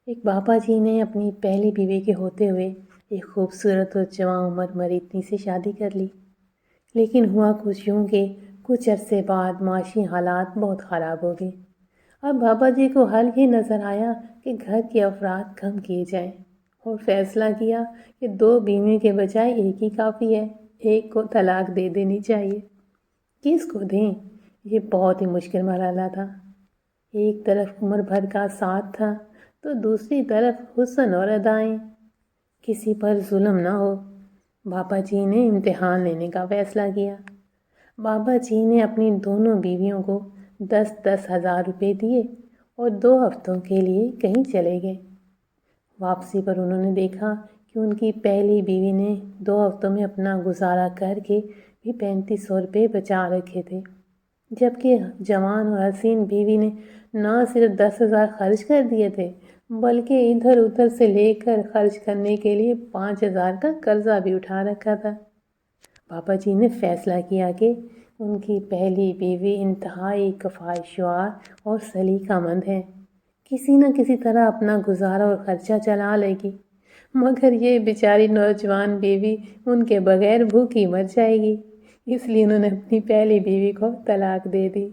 ایک بابا جی نے اپنی پہلی بیوی کے ہوتے ہوئے ایک خوبصورت اور جوان عمر مریدنی سے شادی کر لی، لیکن ہوا کچھ یوں کہ کچھ عرصے بعد معاشی حالات بہت خراب ہو گئے۔ اب بابا جی کو حل یہ نظر آیا کہ گھر کے افراد کم کیے جائیں، اور فیصلہ کیا کہ 2 بیویوں کے بجائے ایک ہی کافی ہے، ایک کو طلاق دے دینی چاہیے۔ کس کو دیں؟ یہ بہت ہی مشکل مرحلہ تھا۔ ایک طرف عمر بھر کا ساتھ تھا تو دوسری طرف حسن اور ادائیں۔ کسی پر ظلم نہ ہو۔ بابا جی نے امتحان لینے کا فیصلہ کیا۔ بابا جی نے اپنی دونوں بیویوں کو 10-10 ہزار روپے دیے اور 2 ہفتوں کے لیے کہیں چلے گئے۔ واپسی پر انہوں نے دیکھا کہ ان کی پہلی بیوی نے 2 ہفتوں میں اپنا گزارا کر کے بھی 3500 روپے بچا رکھے تھے، جبکہ جوان اور حسین بیوی نے نہ صرف 10 ہزار خرچ کر دیے تھے بلکہ ادھر ادھر سے لے کر خرچ کرنے کے لیے 5 ہزار کا قرضہ بھی اٹھا رکھا تھا۔ بابا جی نے فیصلہ کیا کہ ان کی پہلی بیوی انتہائی کفایتشعار اور سلیقہ مند ہے، کسی نہ کسی طرح اپنا گزارا اور خرچہ چلا لے گی، مگر یہ بیچاری نوجوان بیوی ان کے بغیر بھوکی مر جائے گی۔ اس لیے انہوں نے اپنی پہلی بیوی کو طلاق دے دی۔